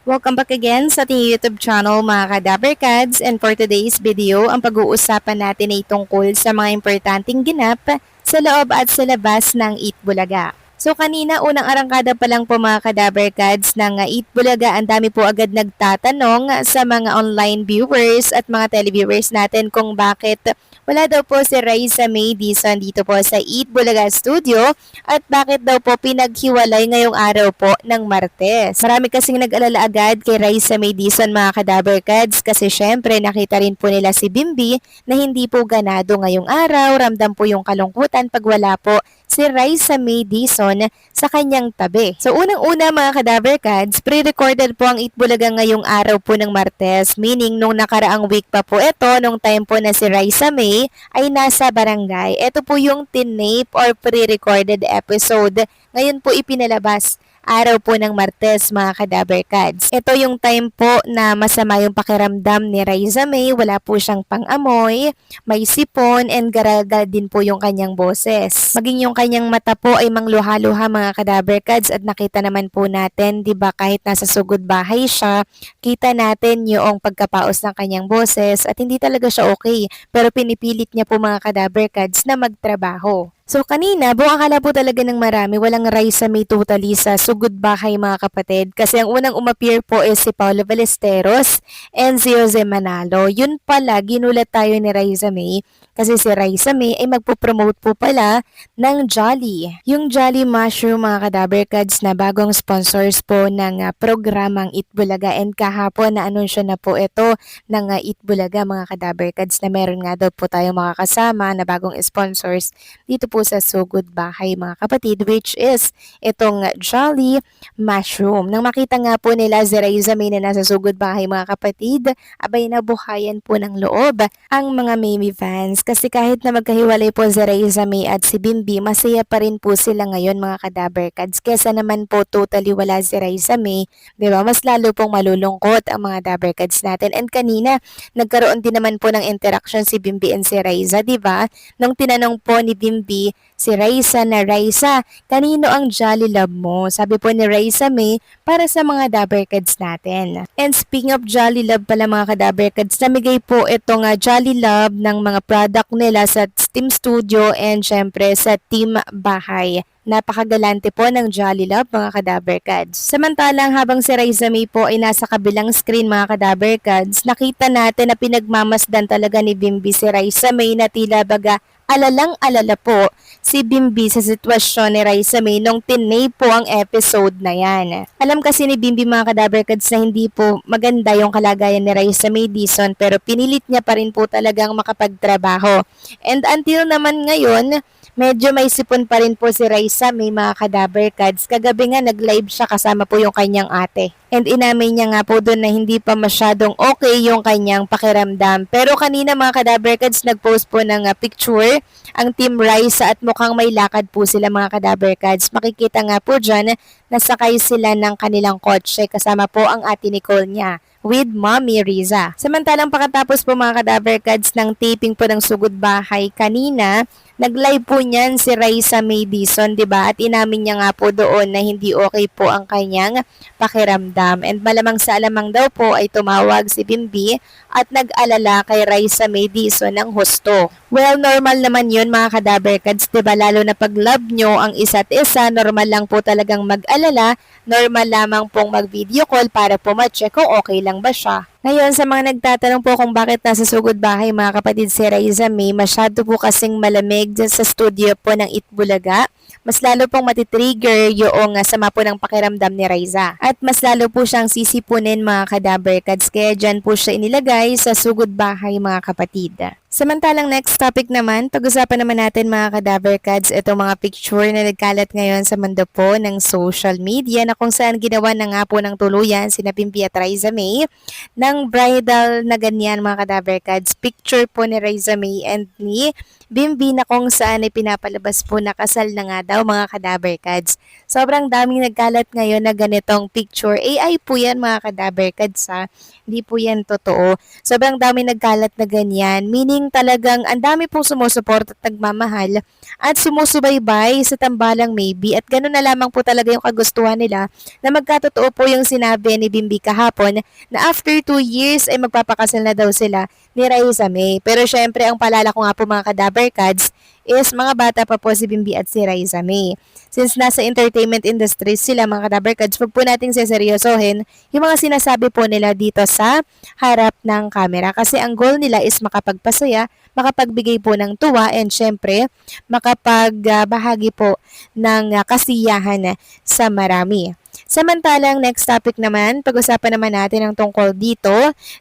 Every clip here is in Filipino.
Welcome back again sa ating YouTube channel mga Kadaberkads, and for today's video, ang pag-uusapan natin ay tungkol sa mga importanteng ganap sa loob at sa labas ng Eat Bulaga. So kanina unang arangkada pa lang po mga Kadaberkads ng Eat Bulaga, ang dami po agad nagtatanong sa mga online viewers at mga televiewers natin kung bakit wala daw po si Raisa May Dizon dito po sa Eat Bulaga Studio at bakit daw po pinaghiwalay ngayong araw po ng Martes. Marami kasing nag-alala agad kay Raisa May Dizon mga Kadaberkads kasi syempre nakita rin po nila si Bimbi na hindi po ganado ngayong araw, ramdam po yung kalungkutan pag wala po si Raisa May Dizon sa kanyang tabi. So unang-una mga Kadaberkads, pre-recorded po ang Eat Bulaga ngayong araw po ng Martes, meaning nung nakaraang week pa po ito, nung time po na si Raisa May ay nasa barangay. Ito po yung tinape or pre-recorded episode. Ngayon po ipinalabas araw po ng Martes mga Kadaberkads. Ito yung time po na masama yung pakiramdam ni Raisa May, wala po siyang pang-amoy, may sipon, and garagal din po yung kanyang boses. Maging yung kanyang mata po ay mangluha-luha mga Kadaberkads at nakita naman po natin, di ba kahit nasa sugod bahay siya, kita natin yung pagkapaos ng kanyang boses at hindi talaga siya okay. Pero pinipilit niya po mga Kadaberkads na magtrabaho. So kanina, buong akala po talaga ng marami, walang Raisa May totally sa sugod bahay mga kapatid. Kasi ang unang umappear po is si Paolo Ballesteros and si Jose Manalo. Yun pala, ginulat tayo ni Raisa May kasi si Raisa May ay magpo-promote po pala ng Jolly. Yung Jolly Mushroom mga Kadaberkads na bagong sponsors po ng programang Eat Bulaga, and kahapon na-anunsyo na po ito ng Eat Bulaga mga Kadaberkads na meron nga daw po tayong makakasama na bagong sponsors dito po sa sugod bahay mga kapatid, which is itong Jolly Mushroom. Nang makita nga po nila si Raisa May na nasa sugod bahay mga kapatid, abay nabuhayan po ng loob ang mga Mimi fans kasi kahit na magkahiwalay po si Raisa May at si Bimbi, masaya pa rin po sila ngayon mga Kadaberkads. Kesa naman po totally wala si Raisa May, di ba? Mas lalo pong malulungkot ang mga Daberkads natin. And kanina, nagkaroon din naman po ng interaction si Bimbi and si Raisa, di ba? Nung tinanong po ni Bimbi si Raisa na, Raisa, kanino ang Jolly Love mo? Sabi po ni Raisa May, para sa mga Daberkads natin. And speaking of Jolly Love pala mga Kadaberkads, namigay po itong Jolly Love ng mga product nila sa Team Studio and syempre sa Team Bahay. Napakagalante po ng Jolly Love mga Kadaberkads. Samantalang habang si Raisa May po ay nasa kabilang screen mga Kadaberkads, nakita natin na pinagmamasdan talaga ni Bimbi si Raisa May na tila baga alalang-alala po si Bimbi sa sitwasyon ni Raisa May nung tinay po ang episode na yan. Alam kasi ni Bimbi mga Kadaberkads na hindi po maganda yung kalagayan ni Raisa May Dizon, pero pinilit niya pa rin po talagang makapagtrabaho. And until naman ngayon, medyo may sipon pa rin po si Raisa May mga Kadaberkads. Kagabi nga nag-live siya kasama po yung kanyang ate. And inamin niya nga po doon na hindi pa masyadong okay yung kanyang pakiramdam. Pero kanina mga Kadaberkads, nag-post po ng picture ang Team Raisa at mukhang may lakad po sila mga Kadaberkads. Makikita nga po dyan na sakay sila ng kanilang kotse kasama po ang ate Nicole niya with Mommy Riza. Samantalang pagkatapos po mga Kadaberkads ng taping po ng Sugod Bahay kanina, nag-live po niyan si Raisa May Dizon, diba? At inamin niya nga po doon na hindi okay po ang kanyang pakiramdam. And malamang sa alamang daw po ay tumawag si Bimbi at nag-alala kay Raisa May Dizon ng husto. Well, normal naman yun mga Kadaberkads, diba? Lalo na pag love nyo ang isa't isa, normal lang po talagang mag-alala, normal lamang pong mag-video call para po ma-check kung okay lang ba siya. Ngayon, sa mga nagtatanong po kung bakit nasa sugod bahay mga kapatid si Raisa May, masyado po kasing malamig dyan sa studio po ng Eat Bulaga. Mas lalo pong matitrigger yung sama po ng pakiramdam ni Raisa. At mas lalo po siyang sisipunin mga Kadaberkads, kaya dyan po siya inilagay sa sugod bahay mga kapatid. Samantalang next topic naman, pag-usapan naman natin mga Kadaberkads, itong mga picture na nagkalat ngayon sa mundo po ng social media na kung saan ginawa na nga po ng tuluyan sina Bimbi at Raisa May ng Isang bridal na ganyan mga kadaberkads, picture po ni Raisa May and ni Bimbi na kung saan ay pinapalabas po na kasal na nga daw mga kadaberkads. Sobrang daming nagkalat ngayon na ganitong picture. AI po yan mga kadaberkads ha, hindi po yan totoo. Sobrang daming nagkalat na ganyan, meaning talagang ang dami pong sumusuport at nagmamahal at sumusubaybay sa tambalang maybe at gano'n na lamang po talaga yung kagustuhan nila na magkatotoo po yung sinabi ni Bimbi kahapon na after 2 years ay magpapakasal na daw sila ni Raisa May. Pero syempre ang palala ko nga po mga kadaberkads is mga bata pa po si Bimbi at si Raisa May. Since nasa entertainment industry sila mga kadaberkads, wag po nating seseryosohin yung mga sinasabi po nila dito sa harap ng camera kasi ang goal nila is makapagpasaya, makapagbigay po ng tuwa and syempre makapagbahagi po ng kasiyahan sa marami. Samantalang next topic naman, pag-usapan naman natin ang tungkol dito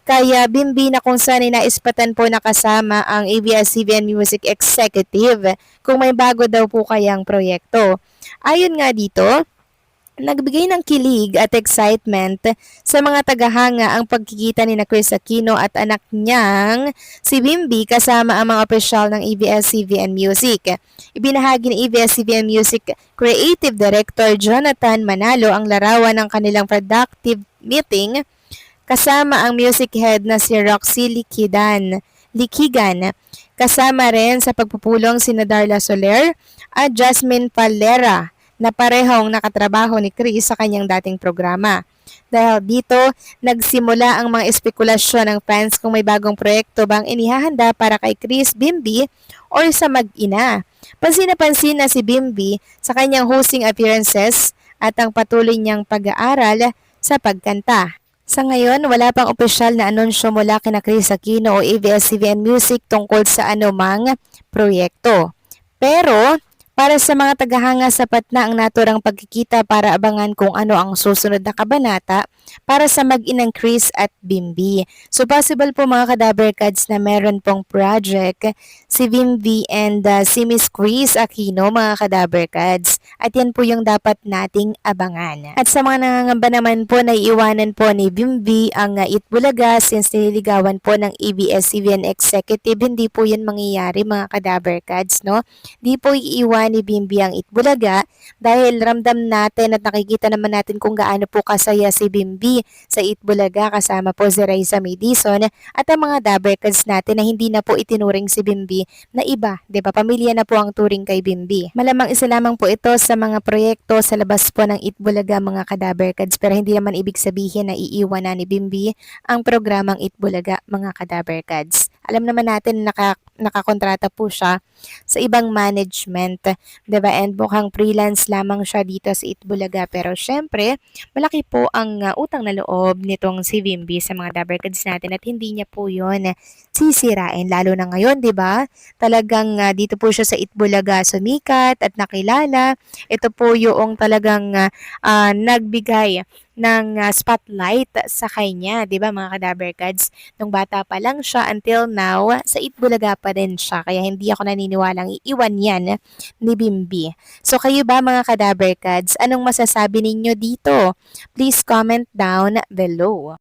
kaya Bimbi na kung saan naispatan po nakasama ang ABS-CBN Music Executive kung may bago daw po kayang proyekto. Ayon nga dito, nagbigay ng kilig at excitement sa mga tagahanga ang pagkikita ni Chris Aquino at anak niyang si Bimbi kasama ang mga opisyal ng ABS-CBN Music. Ibinahagi ni ABS-CBN Music Creative Director Jonathan Manalo ang larawan ng kanilang productive meeting kasama ang music head na si Roxy Likigan. Kasama rin sa pagpupulong sina Darla Soler at Jasmine Palera na parehong nakatrabaho ni Chris sa kanyang dating programa. Dahil dito, nagsimula ang mga espekulasyon ng fans kung may bagong proyekto bang inihahanda para kay Chris, Bimbi or sa mag-ina. Pansin na pansin na si Bimbi sa kanyang hosting appearances at ang patuloy niyang pag-aaral sa pagkanta. Sa ngayon, wala pang opisyal na anunsyo mula kina Chris Aquino o ABS-CBN Music tungkol sa anumang proyekto. Pero, para sa mga tagahanga, sapat na ang naturang pagkikita para abangan kung ano ang susunod na kabanata para sa mag-inang Chris at Bimbi. So possible po mga kadaberkads na meron pong project si Bimbi and si Miss Chris Aquino mga kadaberkads. At yan po yung dapat nating abangan. At sa mga nangangamba naman po na iiwanan po ni Bimbi ang Itbulaga since nililigawan po ng ABS-CBN Executive, hindi po yan mangyayari mga kadaberkads, no? Di po iiwan ni Bimbi ang Itbulaga dahil ramdam natin at nakikita naman natin kung gaano po kasaya si Bimbi sa Itbulaga kasama po si Raisa May Dizon at ang mga daberkads natin na hindi na po itinuring si Bimbi na iba, 'di ba? Pamilya na po ang turing kay Bimbi. Malamang isa lamang po ito sa mga proyekto sa labas po ng Itbulaga mga kadaberkads pero hindi naman ibig sabihin na iiwan na ni Bimbi ang programang Itbulaga mga kadaberkads. Alam naman natin na nakakontrata po siya sa ibang management, 'di ba? And mukhang freelance lamang siya dito sa Itbulaga pero syempre, malaki po ang utang na loob nitong si Bimbi sa mga daberkads natin at hindi niya po 'yon sisirain lalo na ngayon, 'di ba? Talagang dito po siya sa Itbulaga sumikat at nakilala. Ito po yung talagang nagbigay ng spotlight sa kanya, 'di ba mga kadaberkads? Nung bata pa lang siya until now, sa Itbulaga pa rin siya. Kaya hindi ako naniniwalang iiwan yan ni Bimbi. So kayo ba mga kadaberkads, anong masasabi ninyo dito? Please comment down below.